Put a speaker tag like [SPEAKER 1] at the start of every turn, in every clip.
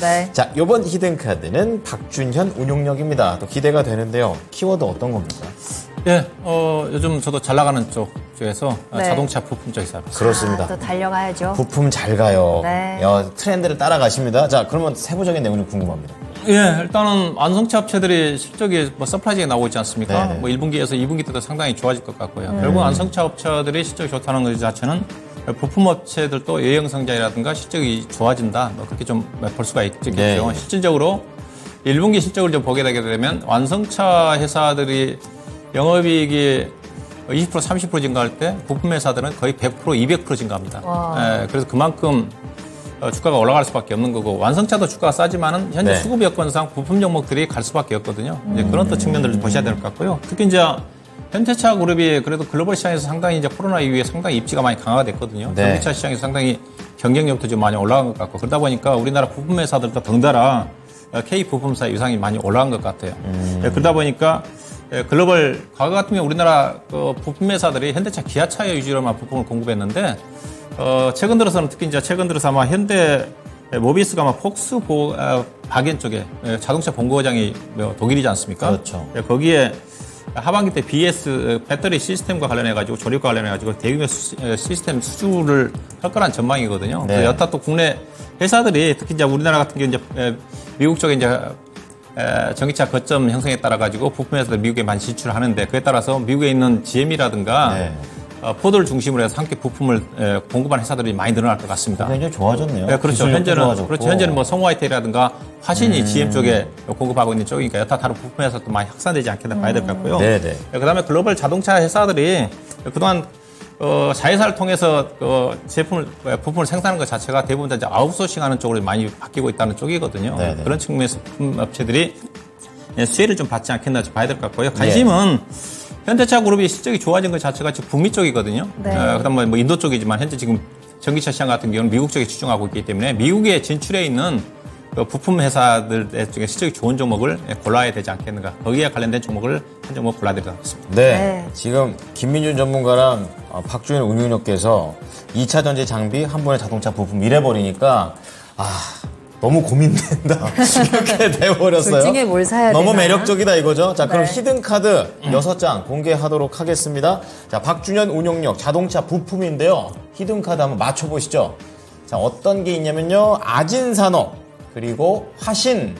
[SPEAKER 1] 네.
[SPEAKER 2] 자, 이번 히든카드는 박준현 운용력입니다. 또 기대가 되는데요. 키워드 어떤 겁니까?
[SPEAKER 3] 예, 요즘 저도 잘 나가는 쪽에서
[SPEAKER 1] 네.
[SPEAKER 3] 자동차 부품 쪽에서 하고 있습니다.
[SPEAKER 2] 그렇습니다.
[SPEAKER 1] 또 달려가야죠.
[SPEAKER 2] 부품 잘 가요.
[SPEAKER 1] 네.
[SPEAKER 2] 트렌드를 따라가십니다. 자, 그러면 세부적인 내용이 궁금합니다.
[SPEAKER 3] 예, 일단은 완성차 업체들이 실적이 실적이 나오고 있지 않습니까?
[SPEAKER 2] 네네.
[SPEAKER 3] 1분기에서 2분기 때도 상당히 좋아질 것 같고요. 결국 완성차 업체들이 실적이 좋다는 것 자체는 부품 업체들도 예형 성장이라든가 실적이 좋아진다. 그렇게 좀 볼 수가 있겠죠.
[SPEAKER 2] 네.
[SPEAKER 3] 실질적으로 1분기 실적을 좀 보게 되게 되면 완성차 회사들이 영업이익이 20% 30% 증가할 때 부품 회사들은 거의 100% 200% 증가합니다. 예, 그래서 그만큼 주가가 올라갈 수밖에 없는 거고 완성차도 주가가 싸지만은 현재
[SPEAKER 2] 네.
[SPEAKER 3] 수급 여건상 부품 종목들이 갈 수밖에 없거든요. 이제 그런 또 측면들을 좀 보셔야 될 것 같고요. 특히 이제 현대차 그룹이 그래도 글로벌 시장에서 상당히 이제 코로나 이후에 상당히 입지가 많이 강화가 됐거든요.
[SPEAKER 2] 네.
[SPEAKER 3] 전기차 시장에서 상당히 경쟁력도 좀 많이 올라간 것 같고 그러다 보니까 우리나라 부품 회사들도 덩달아 K 부품사 유상이 많이 올라간 것 같아요. 그러다 보니까 글로벌 과거 같은 경우 우리나라 부품 회사들이 현대차, 기아차 위주로만 부품을 공급했는데 최근 들어서는 특히 이제 최근 들어서 아마 현대 모비스가 아마 폭스 바겐 쪽에 자동차 본고장이 독일이지 않습니까?
[SPEAKER 2] 그렇죠.
[SPEAKER 3] 거기에 하반기 때 BS 배터리 시스템과 관련해가지고 조립과 관련해가지고 대규모 시스템 수주를 할 거란 전망이거든요.
[SPEAKER 2] 네.
[SPEAKER 3] 그래서 여타 또 국내 회사들이 특히 이제 우리나라 같은 경우 이제 미국 쪽에 이제 전기차 거점 형성에 따라 가지고 부품 회사들 미국에 많이 진출을 하는데 그에 따라서 미국에 있는 GM이라든가
[SPEAKER 2] 네.
[SPEAKER 3] 포드를 중심으로 해서 함께 부품을 공급하는 회사들이 많이 늘어날 것 같습니다.
[SPEAKER 2] 굉장히 좋아졌네요.
[SPEAKER 3] 네, 그렇죠.
[SPEAKER 2] 좋아졌고.
[SPEAKER 3] 현재는 뭐 성호하이텍이라든가 화신이 GM 쪽에 공급하고 있는 쪽이니까 여타 다른 부품 회사도 많이 확산되지 않겠나 봐야 될 것 같고요.
[SPEAKER 2] 네네.
[SPEAKER 3] 그다음에 글로벌 자동차 회사들이 그동안 자회사를 통해서 부품을 생산하는 것 자체가 대부분 다 이제 아웃소싱하는 쪽으로 많이 바뀌고 있다는 쪽이거든요.
[SPEAKER 2] 네네.
[SPEAKER 3] 그런 측면에서 부품 업체들이 수혜를 좀 받지 않겠나 봐야 될 것 같고요. 관심은 현대차 그룹이 실적이 좋아진 것 자체가 지금 북미 쪽이거든요.
[SPEAKER 1] 네.
[SPEAKER 3] 그다음 뭐 인도 쪽이지만 현재 지금 전기차 시장 같은 경우는 미국 쪽에 집중하고 있기 때문에 미국에 진출해 있는 부품 회사들 중에 실적이 좋은 종목을 골라야 되지 않겠는가. 거기에 관련된 종목을 한 종목 골라야 될 것 같습니다.
[SPEAKER 2] 네.
[SPEAKER 1] 네.
[SPEAKER 2] 지금 김민준 전문가랑 박주현 운용력께서 2차 전지 장비 한 번에 자동차 부품 이래버리니까 너무 고민된다. 이렇게 돼버렸어요.
[SPEAKER 1] 둘 중에 뭘 사야
[SPEAKER 2] 너무
[SPEAKER 1] 되나?
[SPEAKER 2] 매력적이다 이거죠. 자, 그럼
[SPEAKER 1] 네.
[SPEAKER 2] 히든카드 6장 공개하도록 하겠습니다. 자, 박준현 운용력 자동차 부품인데요. 히든카드 한번 맞춰보시죠. 자, 어떤 게 있냐면요. 아진산업, 그리고 화신,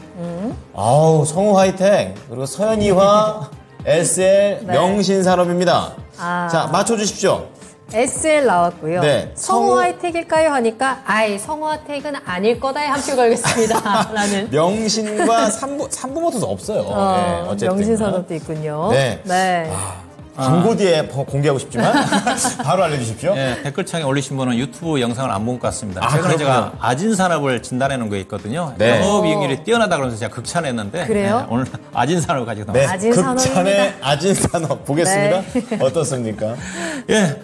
[SPEAKER 2] 성우 하이텍, 그리고 서현이화, SL,
[SPEAKER 1] 네.
[SPEAKER 2] 명신산업입니다. 자, 맞춰주십시오.
[SPEAKER 1] SL 나왔고요.
[SPEAKER 2] 네.
[SPEAKER 1] 성우 하이텍일까요? 하니까 성우 하이텍은 아닐 거다에 한 표 걸겠습니다. 라는.
[SPEAKER 2] 명신과 삼부모터도 없어요. 네, 어쨌든.
[SPEAKER 1] 명신산업도 있군요.
[SPEAKER 2] 네.
[SPEAKER 1] 네.
[SPEAKER 2] 광고 뒤에 공개하고 싶지만 바로 알려주십시오.
[SPEAKER 3] 네, 댓글창에 올리신 분은 유튜브 영상을 안 본 것 같습니다. 최근에
[SPEAKER 2] 그렇군요.
[SPEAKER 3] 제가 아진산업을 진단해 놓은 게 있거든요.
[SPEAKER 2] 네.
[SPEAKER 3] 영업이익률이 뛰어나다 그러면서 제가 극찬했는데
[SPEAKER 1] 그래요?
[SPEAKER 3] 오늘 아진산업을 가지고
[SPEAKER 2] 네,
[SPEAKER 3] 나왔습니다.
[SPEAKER 2] 극찬의 아진산업 보겠습니다.
[SPEAKER 1] 네.
[SPEAKER 2] 어떻습니까?
[SPEAKER 3] 예,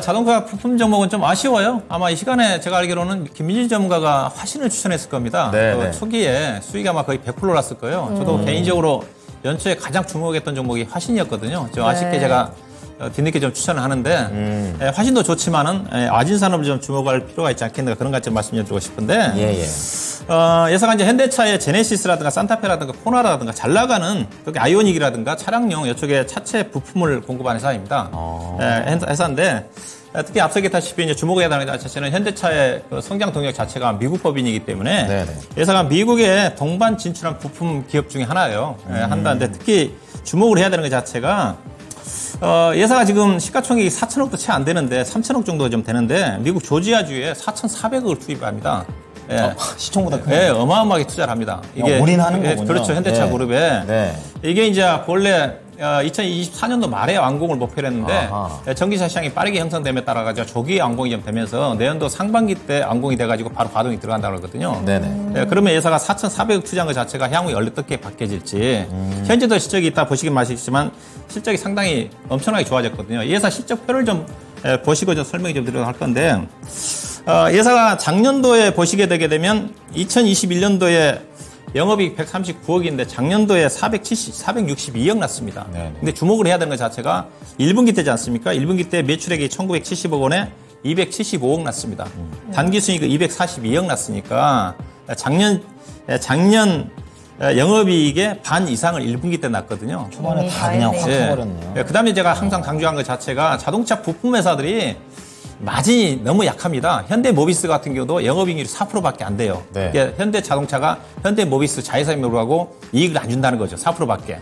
[SPEAKER 3] 자동차 부품 종목은 좀 아쉬워요. 아마 이 시간에 제가 알기로는 김민진 전문가가 화신을 추천했을 겁니다.
[SPEAKER 2] 네.
[SPEAKER 3] 초기에 수익이 아마 거의 100% 올랐을 거예요. 저도 개인적으로 연초에 가장 주목했던 종목이 화신이었거든요. 좀 아쉽게 제가 뒤늦게 좀 추천을 하는데 화신도 좋지만은 아진산업을 좀 주목할 필요가 있지 않겠는가 그런 관점 말씀드리고 싶은데 예상한 이제 현대차의 제네시스라든가 산타페라든가 코나라든가 잘 나가는 그렇게 아이오닉이라든가 차량용 이쪽에 차체 부품을 공급하는 회사입니다. 회사인데 특히 앞서 얘기했다시피 이제 주목해야 되는 것 자체는 현대차의 그 성장 동력 자체가 미국 법인이기 때문에
[SPEAKER 2] 네네.
[SPEAKER 3] 예상한 미국에 동반 진출한 부품 기업 중에 하나예요. 한다는데 특히 주목을 해야 되는 것 자체가 예사가 지금 시가총액이 4천억도 채 안 되는데 3천억 정도 좀 되는데 미국 조지아주에 4,400억을 투입합니다.
[SPEAKER 2] 시총보다 큰.
[SPEAKER 3] 네, 어마어마하게 투자를 합니다. 이게
[SPEAKER 2] 올인하는 거군요.
[SPEAKER 3] 그렇죠. 현대차
[SPEAKER 2] 네.
[SPEAKER 3] 그룹에
[SPEAKER 2] 네.
[SPEAKER 3] 이게 이제 원래 2024년도 말에 완공을 목표로 했는데
[SPEAKER 2] 아하.
[SPEAKER 3] 전기차 시장이 빠르게 형성됨에 따라 가지고 조기에 완공이 좀 되면서 내년도 상반기 때 완공이 돼가지고 바로 가동이 들어간다고 그러거든요.
[SPEAKER 2] 네네.
[SPEAKER 3] 그러면 예사가 4,400억 투자한 것 자체가 향후 어떻게 바뀌어질지 현재도 실적이 있다 보시긴 마시겠지만 실적이 상당히 엄청나게 좋아졌거든요. 이 회사 실적표를 좀 보시고 좀 설명이 좀 드리도록 할 건데 예사가 작년도에 보시게 되게 되면 2021년도에 영업이익 139억인데 작년도에 462억 났습니다.
[SPEAKER 2] 네네.
[SPEAKER 3] 근데 주목을 해야 되는 것 자체가 1분기 때지 않습니까? 1분기 때 매출액이 1970억 원에 275억 났습니다. 단기 순이익 242억 났으니까 작년 영업이익의 반 이상을 1분기 때 났거든요.
[SPEAKER 2] 초반에 다 그냥 확 쳐버렸네요.
[SPEAKER 3] 그 다음에 제가 항상 강조한 것 자체가 자동차 부품 회사들이 마진이 너무 약합니다. 현대모비스 같은 경우도 영업이익률이 4%밖에 안 돼요.
[SPEAKER 2] 네.
[SPEAKER 3] 그러니까 현대자동차가 현대모비스 자회사임으로 하고 이익을 안 준다는 거죠. 4%밖에.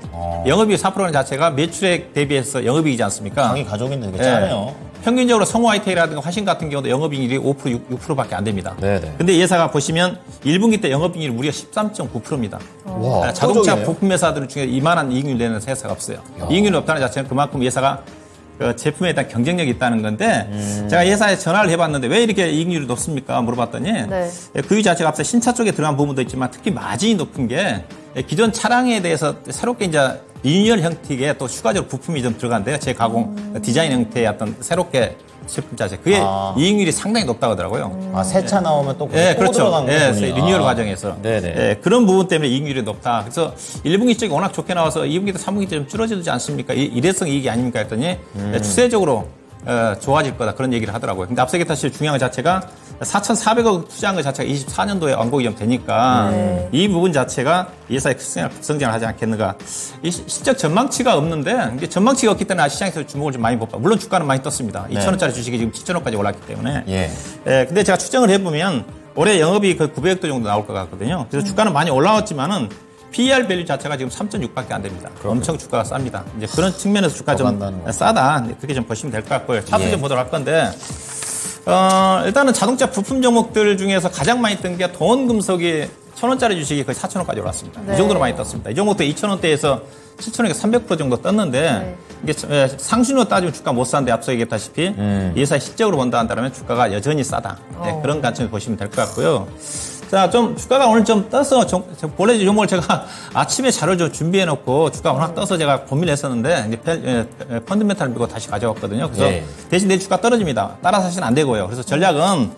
[SPEAKER 3] 영업이익 4%는 자체가 매출액 대비해서 영업이익이지 않습니까?
[SPEAKER 2] 당연히 가족인데 되게 짜네요.
[SPEAKER 3] 평균적으로 성우아이텍이라든가 화신 같은 경우도 영업이익률이 5%, 6%밖에 안 됩니다.
[SPEAKER 2] 네네.
[SPEAKER 3] 근데 이 회사가 보시면 1분기 때 영업이익률이 무려 13.9%입니다.
[SPEAKER 2] 와,
[SPEAKER 3] 자동차
[SPEAKER 2] 호적이네요.
[SPEAKER 3] 부품 회사들 중에 이만한 이익률 내는 회사가 없어요. 이익률이 없다는 자체는 그만큼 이 회사가 그 제품에 대한 경쟁력이 있다는 건데 제가 이 회사에 전화를 해봤는데 왜 이렇게 이익률이 높습니까? 물어봤더니
[SPEAKER 1] 네.
[SPEAKER 3] 그 이유 자체가 앞서 신차 쪽에 들어간 부분도 있지만 특히 마진이 높은 게 기존 차량에 대해서 새롭게 이제 리뉴얼 형태의 또 추가적으로 부품이 좀 들어간대요. 재가공 디자인 형태의 어떤 새롭게 제품 자체. 그게 이익률이 상당히 높다고 하더라고요.
[SPEAKER 2] 새 차 나오면 또
[SPEAKER 3] 예,
[SPEAKER 2] 또
[SPEAKER 3] 그렇죠.
[SPEAKER 2] 들어간
[SPEAKER 3] 예,
[SPEAKER 2] 거군요.
[SPEAKER 3] 리뉴얼 과정에서.
[SPEAKER 2] 네네.
[SPEAKER 3] 예, 그런 부분 때문에 이익률이 높다. 그래서 1분기 쪽이 워낙 좋게 나와서 2분기 때 3분기 때 좀 줄어들지 않습니까? 일회성 이익이 아닙니까? 했더니 추세적으로 좋아질 거다. 그런 얘기를 하더라고요. 근데 앞서 얘기했다시피 중요한 것 자체가 4,400억 투자한 것 자체가 24년도에 완공이 좀 되니까 이 부분 자체가 이 회사의 급성장을 하지 않겠는가. 이 실적 전망치가 없는데 이게 전망치가 없기 때문에 시장에서 주목을 좀 많이 못 받고 물론 주가는 많이 떴습니다. 2,000원짜리 주식이 지금 7,000원까지 올랐기 때문에.
[SPEAKER 2] 예.
[SPEAKER 3] 근데 제가 추정을 해보면 올해 영업이 거의 900억 정도 나올 것 같거든요. 그래서 주가는 많이 올라왔지만은 PER 밸류 자체가 지금 3.6밖에 안 됩니다. 엄청 주가가 쌉니다. 이제 그런 측면에서 주가 좀 싸다. 그렇게 좀 보시면 될 것 같고요. 차트 좀 보도록 할 건데, 일단은 자동차 부품 종목들 중에서 가장 많이 뜬 게 동원금속이 1,000원짜리 주식이 거의 4,000원까지 올랐습니다.
[SPEAKER 1] 네.
[SPEAKER 3] 이 정도로 많이 떴습니다. 이 종목도 2,000원대에서 7,000원에서 300% 정도 떴는데, 이게 상순으로 따지면 주가 못 사는데 앞서 얘기했다시피, 이 회사 실적으로 본다 한다면 주가가 여전히 싸다. 그런 관점에서 보시면 될 것 같고요. 자, 좀 주가가 오늘 좀 떠서 본래 이 종목을 제가 아침에 자료를 좀 준비해 놓고 주가가 워낙 떠서 제가 고민을 했었는데 이제 펀드멘탈을 믿고 다시 가져왔거든요. 그래서 대신 내일 주가 떨어집니다. 따라서 하시면 안 되고요. 그래서 전략은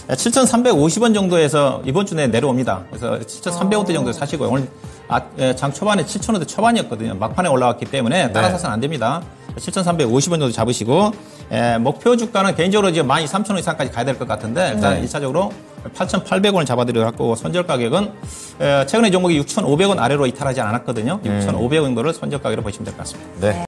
[SPEAKER 3] 7,350원 정도에서 이번 주 내에 내려옵니다. 그래서 7,300원대 정도 사시고요. 오늘 장 초반에 7,000원대 초반이었거든요. 막판에 올라왔기 때문에 따라서 하시면 안 됩니다. 7,350원 정도 잡으시고 목표 주가는 개인적으로 이제 12,300원 이상까지 가야 될 것 같은데 일단 1차적으로 8,800원을 잡아드리고 갖고 손절 가격은 최근에 종목이 6,500원 아래로 이탈하지 않았거든요. 6,500원 정도를 손절 가격으로 보시면 될 것 같습니다.
[SPEAKER 2] 네.